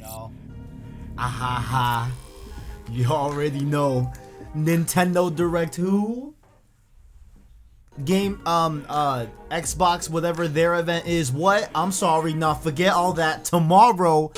y'all. Ahaha. You already know. Nintendo Direct who? Xbox, whatever their event is. What? I'm sorry, nah, forget all that. Tomorrow.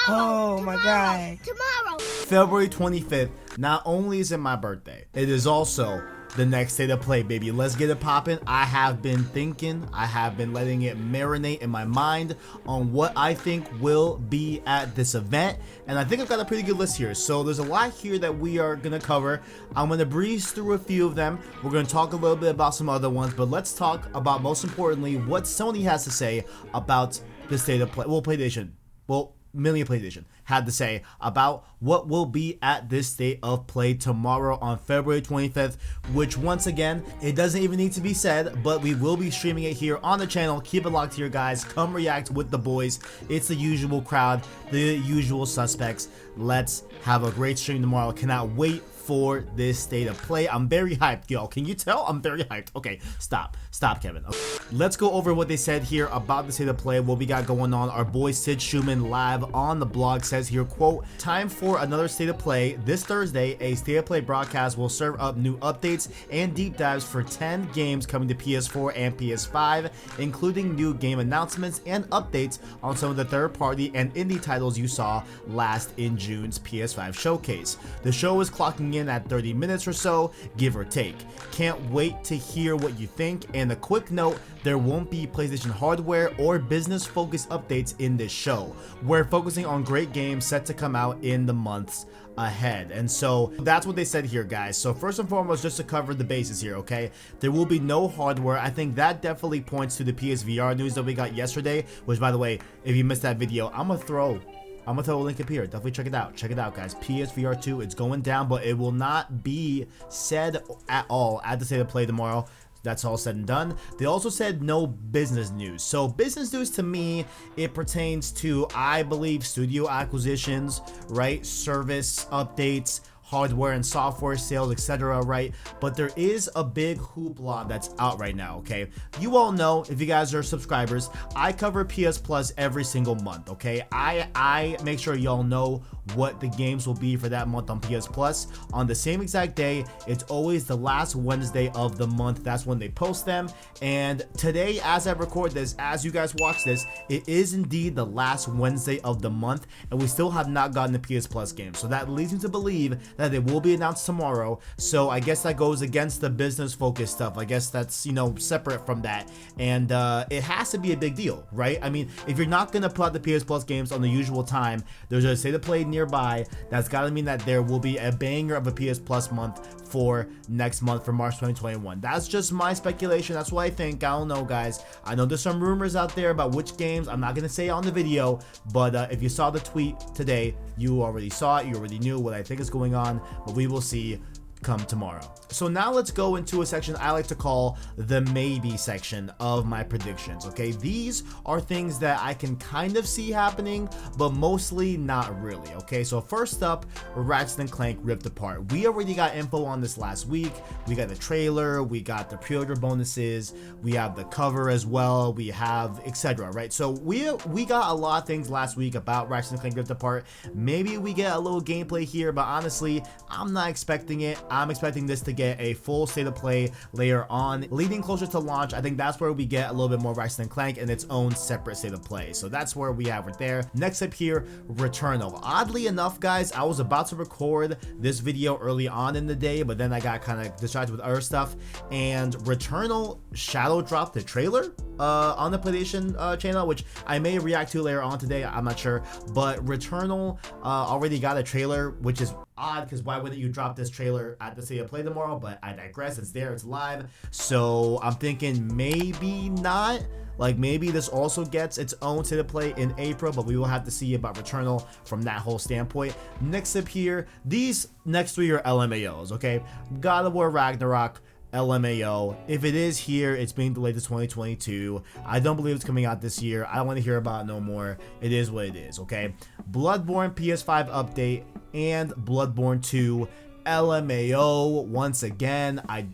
Oh my god. Tomorrow. February 25th. Not only is it my birthday, it is also the next State of Play, baby. Let's get it poppin'. I have been thinking, I have been letting it marinate in my mind on what I think will be at this event, and I think I've got a pretty good list here. So there's a lot here that we are gonna cover. I'm gonna breeze through a few of them. We're gonna talk a little bit about some other ones, but let's talk about, most importantly, what Sony has to say about the State of Play. Well, PlayStation. Well, mainly PlayStation had to say about what will be at this State of Play tomorrow on February 25th, which once again, it doesn't even need to be said, but we will be streaming it here on the channel. Keep it locked here, guys. Come react with the boys. It's the usual crowd, the usual suspects. Let's have a great stream tomorrow. Cannot wait for this State of Play. I'm very hyped, y'all. Can you tell? I'm very hyped. Okay, stop, Kevin. Okay. Let's go over what they said here about the State of Play, what we got going on. Our boy Sid Schumann live on the blog says here, quote, "Time for another State of Play. This Thursday, a State of Play broadcast will serve up new updates and deep dives for 10 games coming to PS4 and PS5, including new game announcements and updates on some of the third-party and indie titles you saw last in June's PS5 showcase. The show is clocking in at 30 minutes or so, give or take. Can't wait to hear what you think, and a quick note, there won't be PlayStation hardware or business-focused updates in this show. We're focusing on great games set to come out in the months ahead." And so that's what they said here, guys. So first and foremost, just to cover the bases here, okay, there will be no hardware. I think that definitely points to the PSVR news that we got yesterday, which, by the way, if you missed that video, I'm gonna throw a link up here. Definitely check it out. Check it out, guys. PSVR 2, it's going down, but it will not be said at all at the State of Play tomorrow. That's all said and done. They also said no business news. So business news, to me, it pertains to, I believe, studio acquisitions, right? Service updates, hardware and software sales, etc., right? But there is a big hoopla that's out right now, okay? You all know, if you guys are subscribers, I cover PS Plus every single month, okay? I make sure y'all know what the games will be for that month on PS Plus. On the same exact day, it's always the last Wednesday of the month. That's when they post them. And today, as I record this, as you guys watch this, it is indeed the last Wednesday of the month, and we still have not gotten the PS Plus game. So that leads me to believe that it will be announced tomorrow. So I guess that goes against the business focused stuff. I guess that's, you know, separate from that. And it has to be a big deal, right? I mean, if you're not going to put out the PS Plus games on the usual time, there's a State of Play nearby. That's got to mean that there will be a banger of a PS Plus month for next month, for March 2021. That's just my speculation. That's what I think. I don't know, guys. I know there's some rumors out there about which games. I'm not going to say on the video, but if you saw the tweet today, you already saw it. You already knew what I think is going on, but we will see come tomorrow. So now let's go into a section I like to call the maybe section of my predictions, okay? These are things that I can kind of see happening, but mostly not really, okay? So first up, Ratchet & Clank Rift Apart. We already got info on this last week. We got the trailer, we got the pre-order bonuses, we have the cover as well, we have etc., right? So we got a lot of things last week about Ratchet & Clank Rift Apart. Maybe we get a little gameplay here, but honestly, I'm not expecting it. I'm expecting this to get a full State of Play later on, leading closer to launch. I think that's where we get a little bit more Ratchet & Clank in its own separate State of Play. So that's where we have it there. Next up here, Returnal. Oddly enough, guys, I was about to record this video early on in the day, but then I got kind of distracted with other stuff, and Returnal shadow dropped the trailer on the PlayStation channel, which I may react to later on today. I'm not sure, but Returnal already got a trailer, which is odd, because why wouldn't you drop this trailer at the State of Play tomorrow? But I digress. It's there, it's live. So I'm thinking maybe not. Like, maybe this also gets its own State of Play in April, but we will have to see about Returnal from that whole standpoint. Next up here, these next three are LMAOs, okay? God of War Ragnarok, LMAO. If it is here, it's being delayed to 2022. I don't believe it's coming out this year. I don't want to hear about it no more. It is what it is, okay? Bloodborne PS5 update and Bloodborne 2 LMAO once again. I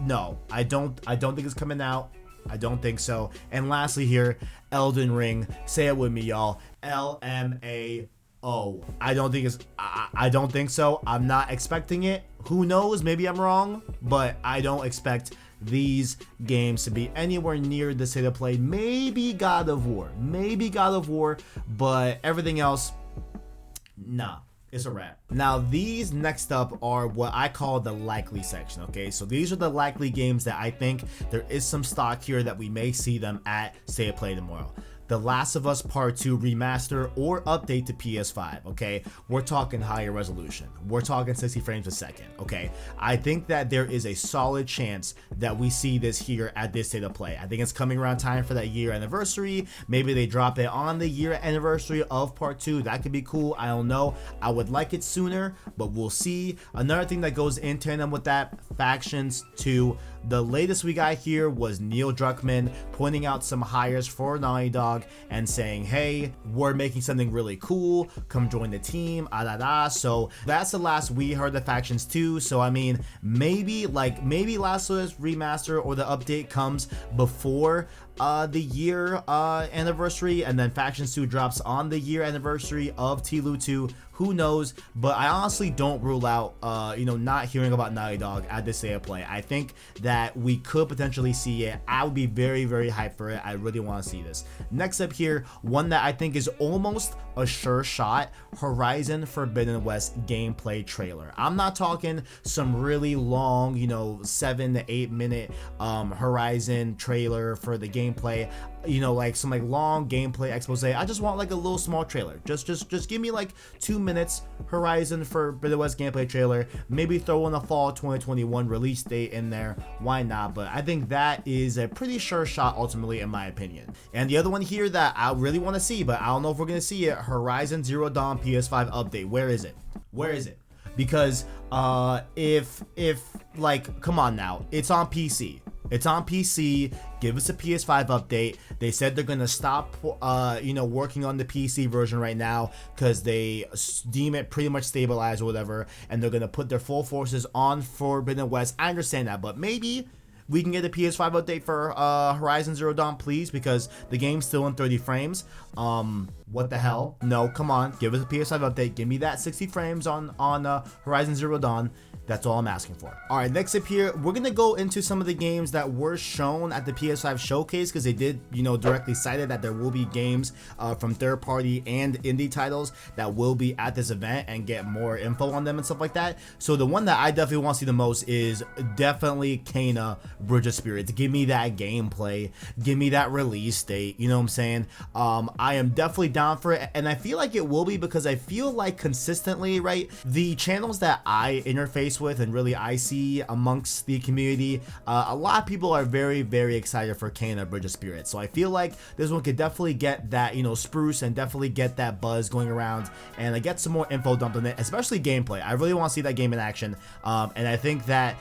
don't think it's coming out. I don't think so. And lastly here, Elden Ring. Say it with me, y'all. LMAO. Oh, I don't think it's. I don't think so. I'm not expecting it. Who knows? Maybe I'm wrong, but I don't expect these games to be anywhere near the state of play. Maybe God of War. Maybe God of War, but everything else, nah. It's a wrap. Now, these next up are what I call the likely section, okay? So these are the likely games that I think there is some stock here that we may see them at State of Play tomorrow. The Last of Us Part 2 remaster or update to PS5, okay? We're talking higher resolution. We're talking 60 frames a second, okay? I think that there is a solid chance that we see this here at this State of Play. I think it's coming around time for that year anniversary. Maybe they drop it on the year anniversary of Part 2. That could be cool. I don't know. I would like it sooner, but we'll see. Another thing that goes in tandem with that, Factions 2. The latest we got here was Neil Druckmann pointing out some hires for Naughty Dog and saying, hey, we're making something really cool, come join the team, so that's the last we heard of Factions 2. So I mean, maybe Last of Us remaster or the update comes before the year anniversary, and then Factions 2 drops on the year anniversary of TLU 2. Who knows? But I honestly don't rule out not hearing about Naughty Dog at this State of Play. I think that we could potentially see it. I would be very, very hyped for it. I really want to see this. Next up here, one that I think is almost a sure shot, Horizon Forbidden West gameplay trailer. I'm not talking some really long, 7 to 8 minute Horizon trailer for the gameplay, like some long gameplay expose. I just want a little small trailer. Just give me 2 minutes Horizon Forbidden West gameplay trailer. Maybe throw in a fall 2021 release date in there. Why not? But I think that is a pretty sure shot ultimately, in my opinion. And the other one here that I really want to see, but I don't know if we're gonna see it, Horizon Zero Dawn PS5 update. Where is it? Where is it? Because if come on now, it's on PC. It's on PC. Give us a PS5 update. They said they're gonna stop, working on the PC version right now because they deem it pretty much stabilized or whatever, and they're gonna put their full forces on Forbidden West. I understand that, but maybe we can get a PS5 update for Horizon Zero Dawn, please, because the game's still in 30 frames. What the hell? No, come on, give us a PS5 update. Give me that 60 frames on Horizon Zero Dawn. That's all I'm asking for. All right, next up here, we're gonna go into some of the games that were shown at the PS5 showcase, because they did, directly cited that there will be games from third-party and indie titles that will be at this event, and get more info on them and stuff like that. So the one that I definitely want to see the most is definitely Kena Bridge of Spirits. Give me that gameplay. Give me that release date. You know what I'm saying? I am definitely down for it, and I feel like it will be, because I feel like consistently, right, the channels that I interface with and really I see amongst the community, a lot of people are very, very excited for Kena Bridge of Spirits. So I feel like this one could definitely get that, spruce, and definitely get that buzz going around, and I get some more info dumped on it, especially gameplay. I really want to see that game in action, and I think that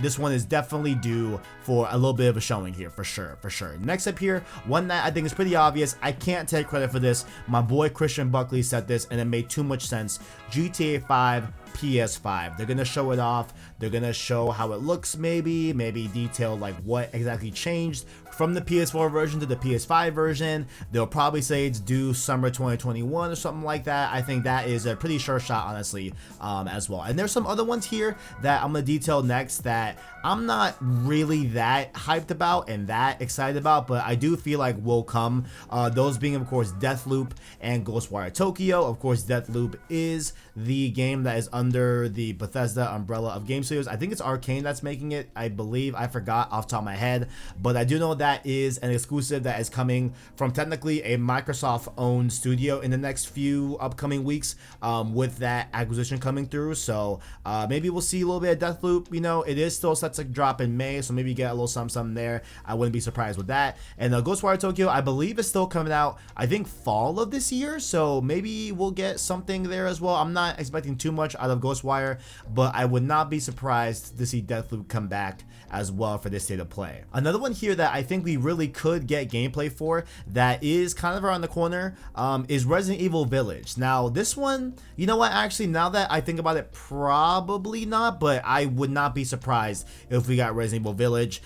this one is definitely due for a little bit of a showing here, for sure. Next up here, one that I think is pretty obvious. I can't take credit for this. My boy Christian Buckley said this, and it made too much sense. GTA 5 PS5. They're gonna show it off. They're gonna show how it looks, maybe detail what exactly changed from the PS4 version to the PS5 version. They'll probably say it's due summer 2021 or something like that. I think that is a pretty sure shot, honestly, as well. And there's some other ones here that I'm gonna detail next that I'm not really that hyped about and that excited about, but I do feel like will come. Those being, of course, Deathloop and Ghostwire Tokyo. Of course, Deathloop is the game that is under the Bethesda umbrella of game studios. I think it's Arcane that's making it, I believe. I forgot off the top of my head, but I do know that is an exclusive that is coming from technically a Microsoft-owned studio in the next few upcoming weeks, with that acquisition coming through. So maybe we'll see a little bit of Deathloop. It is still set to drop in May, so maybe get a little something there. I wouldn't be surprised with that. And Ghostwire Tokyo, I believe, is still coming out, I think, fall of this year, so maybe we'll get something there as well. I'm not expecting too much out of Ghostwire, but I would not be surprised to see Deathloop come back as well for this State of Play. Another one here that I think think we really could get gameplay for that is kind of around the corner is Resident Evil Village. Now this one, you know what, actually now that I think about it, probably not, but I would not be surprised if we got Resident Evil Village.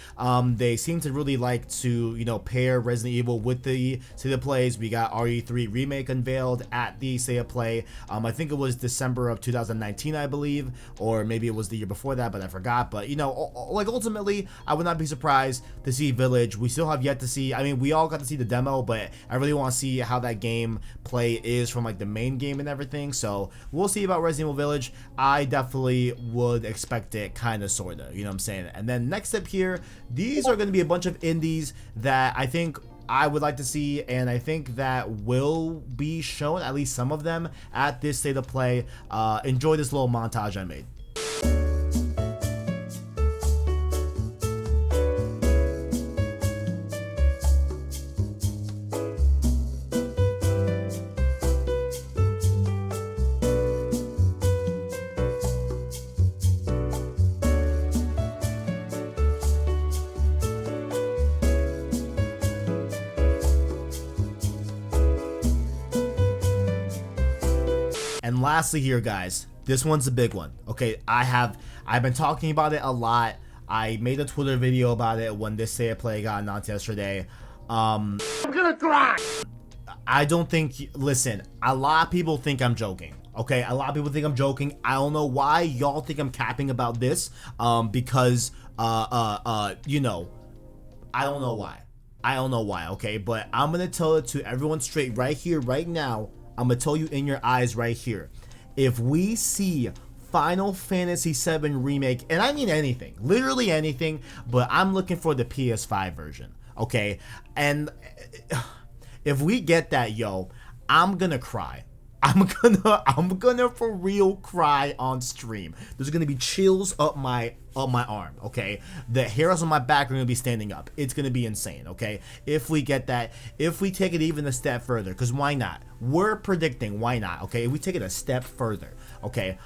They seem to really like to, you know, pair Resident Evil with the State of Plays. We got RE3 Remake unveiled at the State of Play. I think it was December of 2019, I believe, or maybe it was the year before that, but I forgot. But you know, like ultimately, I would not be surprised to see Village. We still have yet to see, I mean, we all got to see the demo, but I really want to see how that game play is from like the main game and everything. So we'll see about Resident Evil Village. I definitely would expect it, kind of, sort of, you know what I'm saying? And then next up here, these are going to be a bunch of indies that I think I would like to see, and I think that will be shown, at least some of them, at this State of Play. Enjoy this little montage I made. And lastly here, guys, this one's a big one. Okay, I've been talking about it a lot. I made a Twitter video about it when this State of Play got announced yesterday. I'm gonna cry. I don't think, listen, a lot of people think I'm joking. Okay, a lot of people think I'm joking. I don't know why y'all think I'm capping about this. Because you know, I don't know why. I don't know why, okay? But I'm gonna tell it to everyone straight right here, right now. I'm gonna tell you in your eyes right here. If we see Final Fantasy VII Remake, and I mean anything, literally anything, but I'm looking for the PS5 version, okay? And if we get that, yo, I'm gonna cry. I'm gonna for real cry on stream. There's gonna be chills up my arm, okay? The hairs on my back are gonna be standing up. It's gonna be insane, okay? If we get that, if we take it even a step further, because why not? We're predicting, why not, okay? If we take it a step further, okay?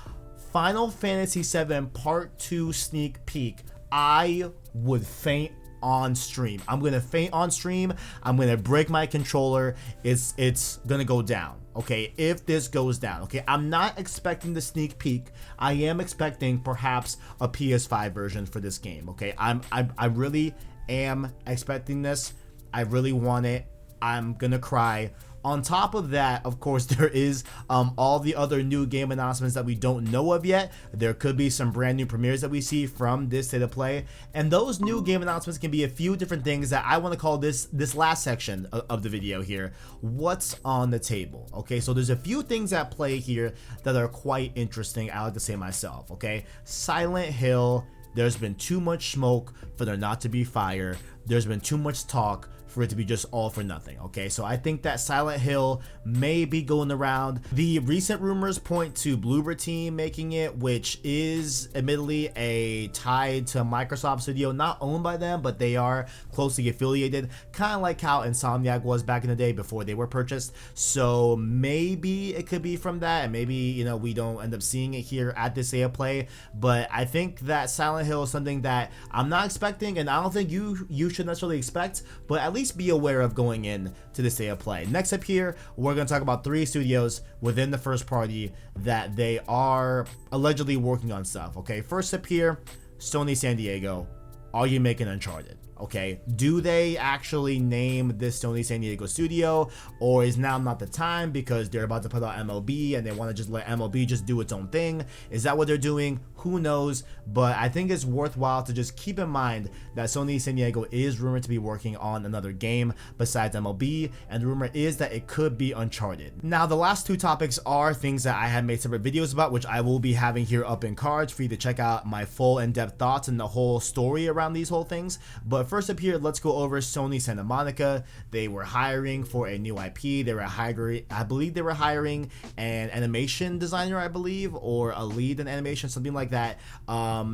Final Fantasy VII Part 2 sneak peek, I would faint on stream. I'm gonna faint on stream. I'm gonna break my controller. It's gonna go down, okay? If this goes down, okay? I'm not expecting the sneak peek. I am expecting perhaps a PS5 version for this game, okay? I really am expecting this. I really want it. I'm gonna cry. On top of that, of course, there is all the other new game announcements that we don't know of yet. There could be some brand new premieres that we see from this State of Play, and those new game announcements can be a few different things that I want to call this last section of the video here, what's on the table. Okay, so there's a few things at play here that are quite interesting, I like to say myself. Okay, Silent Hill, there's been too much smoke for there not to be fire. There's been too much talk for it to be just all for nothing, okay? So I think that Silent Hill may be going around. The recent rumors point to Bloober Team making it, which is admittedly a tied to Microsoft studio, not owned by them, but they are closely affiliated, kind of like how Insomniac was back in the day before they were purchased. So maybe it could be from that, and maybe, you know, we don't end up seeing it here at this State of Play. But I think that Silent Hill is something that I'm not expecting, and I don't think you should necessarily expect, but at least be aware of going in to the State of Play. Next up here, we're going to talk about 3 studios within the first party that they are allegedly working on stuff, okay? First up here, Sony San Diego. Are you making Uncharted? Okay, do they actually name this Sony San Diego studio, or is now not the time because they're about to put out MLB and they want to just let MLB just do its own thing? Is that what they're doing? Who knows? But I think it's worthwhile to just keep in mind that Sony San Diego is rumored to be working on another game besides MLB, and the rumor is that it could be Uncharted. Now, the last 2 topics are things that I have made separate videos about, which I will be having here up in cards for you to check out my full in-depth thoughts and the whole story around these whole things. But first up here, let's go over Sony Santa Monica. They were hiring for a new IP. They were hiring, I believe they were hiring an animation designer, I believe, or a lead in animation, something like that.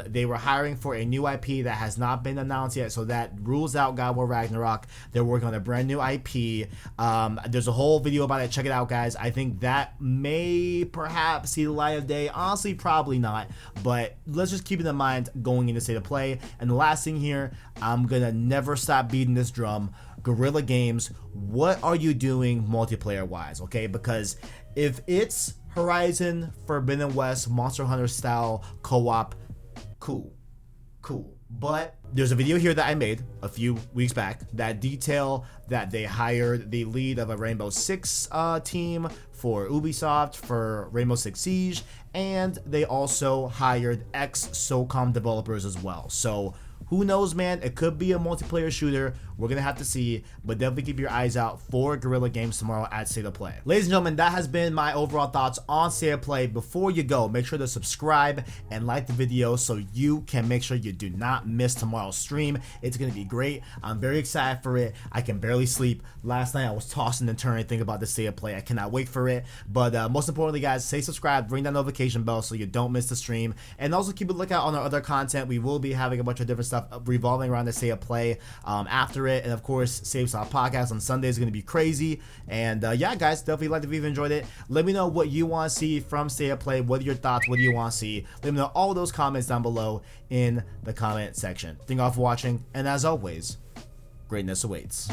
They were hiring for a new IP that has not been announced yet, so that rules out God War Ragnarok. They're working on a brand new IP. There's a whole video about it. Check it out, guys. I think that may perhaps see the light of day. Honestly, probably not, but let's just keep it in mind going into State of Play. And the last thing here, I'm gonna gonna never stop beating this drum. Guerrilla Games, what are you doing multiplayer wise? Okay, because if it's Horizon Forbidden West Monster Hunter style co-op, cool. But there's a video here that I made a few weeks back that detail that they hired the lead of a Rainbow Six team for Ubisoft for Rainbow Six Siege, and they also hired ex-SOCOM developers as well. So who knows, man? It could be a multiplayer shooter. We're gonna have to see, but definitely keep your eyes out for Guerrilla Games tomorrow at State of Play. Ladies and gentlemen, that has been my overall thoughts on State of Play. Before you go, make sure to subscribe and like the video so you can make sure you do not miss tomorrow's stream. It's gonna be great. I'm very excited for it. I can barely sleep. Last night I was tossing and turning thinking about the State of Play. I cannot wait for it. But most importantly, guys, stay subscribed, ring that notification bell so you don't miss the stream, and also keep a lookout on our other content. We will be having a bunch of different stuff revolving around the State of Play after it, and of course Save Stop Podcast on Sunday is going to be crazy. And yeah, guys, definitely like if you've enjoyed it. Let me know what you want to see from State of Play. What are your thoughts? What do you want to see? Let me know all those comments down below in the comment section. Thank you all for watching, and as always, greatness awaits.